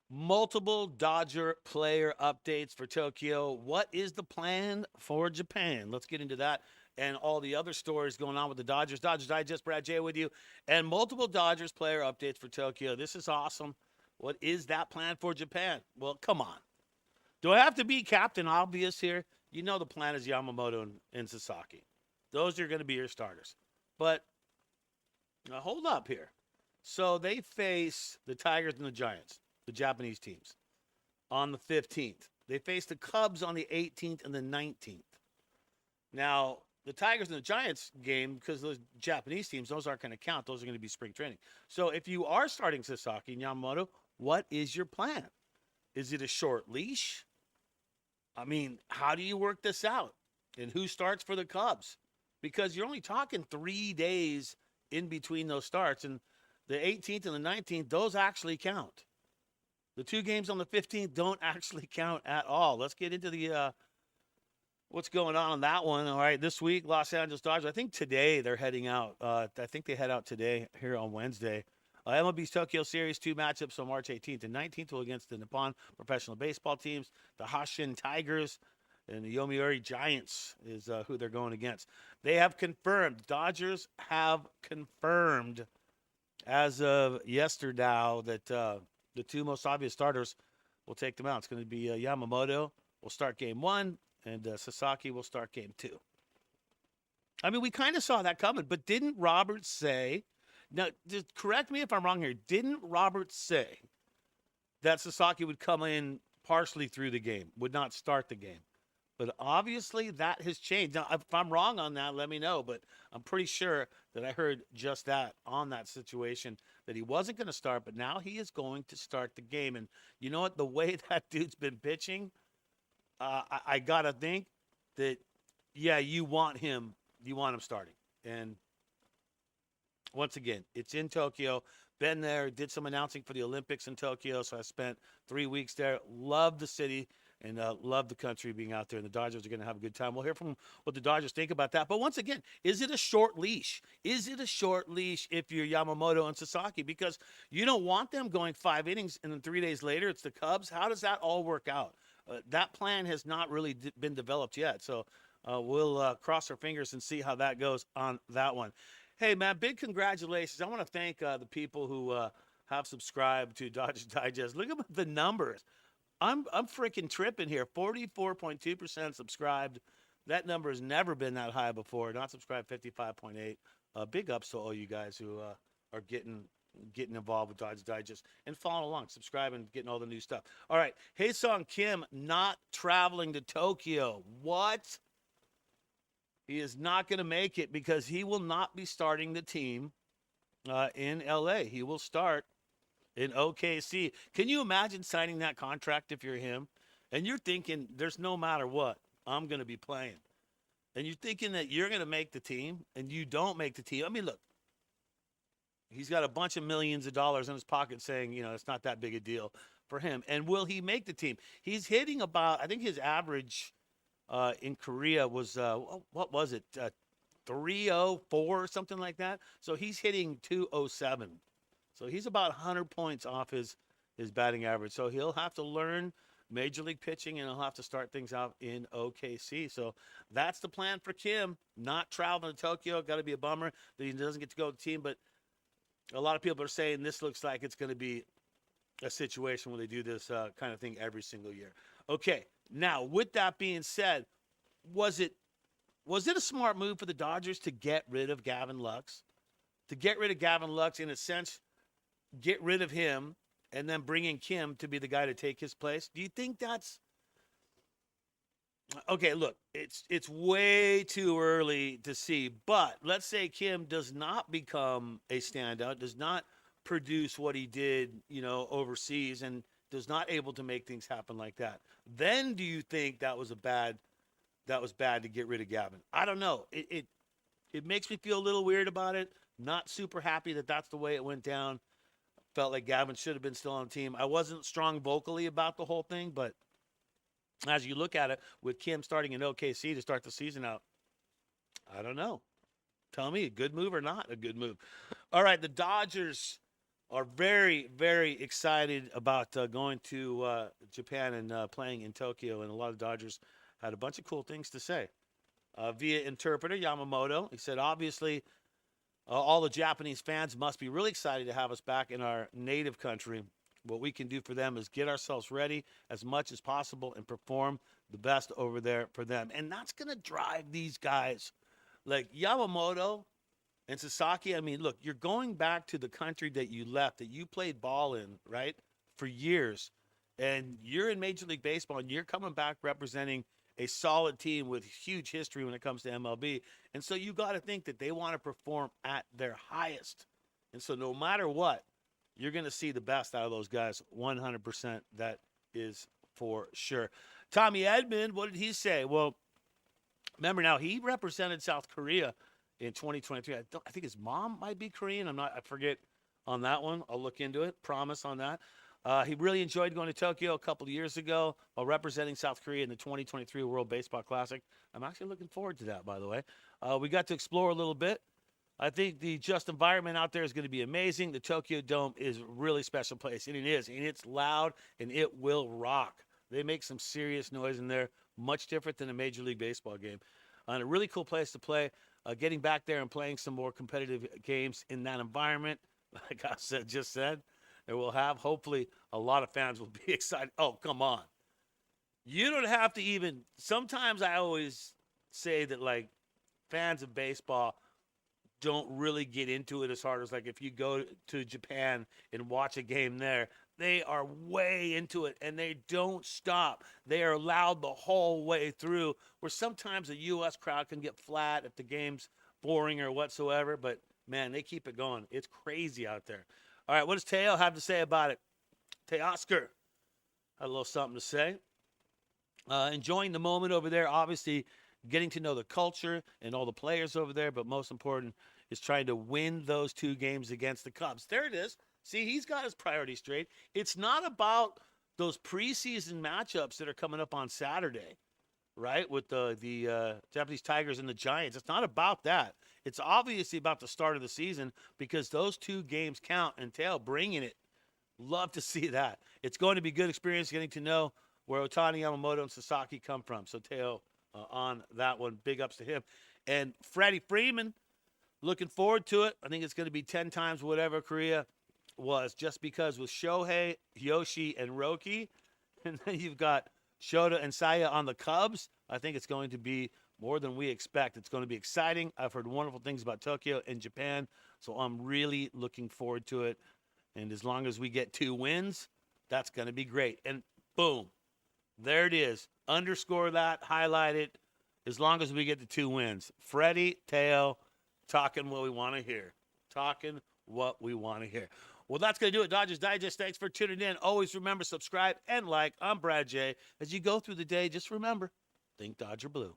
Multiple Dodger player updates for Tokyo. What is the plan for Japan? Let's get into that and all the other stories going on with the Dodgers. Dodgers Digest, Brad J with you, and multiple Dodgers player updates for Tokyo. This is awesome. What is that plan for Japan? Well, come on. Do I have to be Captain Obvious here? You know the plan is Yamamoto and Sasaki. Those are going to be your starters. But now hold up here. So they face the Tigers and the Giants, the Japanese teams, on the 15th. They face the Cubs on the 18th and the 19th. Now, the Tigers and the Giants game, because those Japanese teams, those aren't going to count. Those are going to be spring training. So if you are starting Sasaki and Yamamoto, what is your plan? Is it a short leash? I mean, how do you work this out? And who starts for the Cubs? Because you're only talking 3 days in between those starts. And the 18th and the 19th, those actually count. The two games on the 15th don't actually count at all. Let's get into the what's going on that one. All right, this week, Los Angeles Dodgers. I think today they're heading out. I think they head out today here on Wednesday. MLB's Tokyo Series 2 matchups on March 18th and 19th will against the Nippon professional baseball teams, the Hanshin Tigers, and the Yomiuri Giants is who they're going against. They have confirmed, Dodgers have confirmed as of yesterday that the two most obvious starters will take them out. It's going to be Yamamoto will start game one, and Sasaki will start game two. I mean, we kind of saw that coming, but didn't Roberts say, now, just correct me if I'm wrong here, didn't Roberts say that Sasaki would come in partially through the game, would not start the game? But obviously that has changed. Now, if I'm wrong on that, let me know. But I'm pretty sure that I heard just that on that situation, that he wasn't going to start, but now he is going to start the game. And you know what? The way that dude's been pitching, I got to think that, yeah, you want him starting. And once again, it's in Tokyo. Been there, did some announcing for the Olympics in Tokyo, so I spent 3 weeks there. Love the city and love the country being out there, and the Dodgers are going to have a good time. We'll hear from what the Dodgers think about that. But once again, is it a short leash? Is it a short leash if you're Yamamoto and Sasaki? Because you don't want them going 5 innings, and then 3 days later it's the Cubs. How does that all work out? That plan has not really been developed yet, so we'll cross our fingers and see how that goes on that one. Hey, man, big congratulations. I want to thank the people who have subscribed to Dodgers Digest. Look at the numbers. I'm freaking tripping here. 44.2% subscribed. That number has never been that high before. Not subscribed, 55.8. Big ups to all you guys who are getting involved with Dodgers Digest and following along, subscribing, getting all the new stuff. All right, Hae-Sung Kim not traveling to Tokyo. What? He is not going to make it because he will not be starting the team in LA. He will start in OKC. Can you imagine signing that contract if you're him? And you're thinking, there's no matter what, I'm going to be playing. And you're thinking that you're going to make the team, and you don't make the team. I mean, look, he's got a bunch of millions of dollars in his pocket saying, it's not that big a deal for him. And will he make the team? He's hitting about, I think his average in Korea was, what was it, 304 or something like that? So he's hitting 207. So he's about 100 points off his batting average. So he'll have to learn major league pitching, and he'll have to start things out in OKC. So that's the plan for Kim. Not traveling to Tokyo. Got to be a bummer that he doesn't get to go to the team. But a lot of people are saying this looks like it's going to be a situation where they do this kind of thing every single year. Okay, now with that being said, was it a smart move for the Dodgers to get rid of Gavin Lux? To get rid of Gavin Lux, in a sense, get rid of him and then bring in Kim to be the guy to take his place? Do you think that's okay? Look, it's way too early to see, but let's say Kim does not become a standout, does not produce what he did, overseas, and does not able to make things happen like that. Then do you think that was bad to get rid of Gavin? I don't know. It makes me feel a little weird about it. Not super happy that that's the way it went down. Felt like Gavin should have been still on the team. I wasn't strong vocally about the whole thing, but as you look at it, with Kim starting in OKC to start the season out, I don't know. Tell me, a good move or not a good move? All right, the Dodgers are very, very excited about going to Japan and playing in Tokyo. And a lot of Dodgers had a bunch of cool things to say. Via interpreter Yamamoto, he said, obviously, all the Japanese fans must be really excited to have us back in our native country. What we can do for them is get ourselves ready as much as possible and perform the best over there for them. And that's going to drive these guys like Yamamoto and Sasaki. I mean, look, you're going back to the country that you left, that you played ball in, right, for years. And you're in Major League Baseball, and you're coming back representing a solid team with huge history when it comes to MLB. And so you got to think that they want to perform at their highest. And so no matter what, you're going to see the best out of those guys 100%. That is for sure. Tommy Edman, what did he say? Well, remember now, he represented South Korea in 2023. I think his mom might be Korean. I forget on that one. I'll look into it. Promise on that. He really enjoyed going to Tokyo a couple of years ago while representing South Korea in the 2023 World Baseball Classic. I'm actually looking forward to that, by the way. We got to explore a little bit. I think the just environment out there is going to be amazing. The Tokyo Dome is a really special place, and it is. And it's loud, and it will rock. They make some serious noise in there, much different than a Major League Baseball game. And a really cool place to play. Getting back there and playing some more competitive games in that environment, like I just said, and we'll have, hopefully, a lot of fans will be excited. Oh, come on. You don't have to even, sometimes I always say that, like, fans of baseball don't really get into it as hard as, like, if you go to Japan and watch a game there, they are way into it, and they don't stop. They are loud the whole way through, where sometimes a U.S. crowd can get flat if the game's boring or whatsoever, but, man, they keep it going. It's crazy out there. All right, what does Teo have to say about it? Teoscar had a little something to say. Enjoying the moment over there, obviously getting to know the culture and all the players over there, but most important is trying to win those 2 games against the Cubs. There it is. See, he's got his priorities straight. It's not about those preseason matchups that are coming up on Saturday, right, with the Japanese Tigers and the Giants. It's not about that. It's obviously about the start of the season because those 2 games count, and Teo bringing it. Love to see that. It's going to be good experience getting to know where Ohtani, Yamamoto, and Sasaki come from. So Teo on that one, big ups to him. And Freddie Freeman, looking forward to it. I think it's going to be 10 times whatever Korea was, just because with Shohei, Yoshi, and Roki, and then you've got Shota and Saya on the Cubs, I think it's going to be more than we expect. It's going to be exciting. I've heard wonderful things about Tokyo and Japan, so I'm really looking forward to it. And as long as we get 2 wins, that's going to be great. And boom, there it is. Underscore that, highlight it. As long as we get the 2 wins. Freddie, Teo, talking what we want to hear. Talking what we want to hear. Well, that's going to do it, Dodgers Digest. Thanks for tuning in. Always remember, subscribe and like. I'm Brad J. As you go through the day, just remember, think Dodger Blue.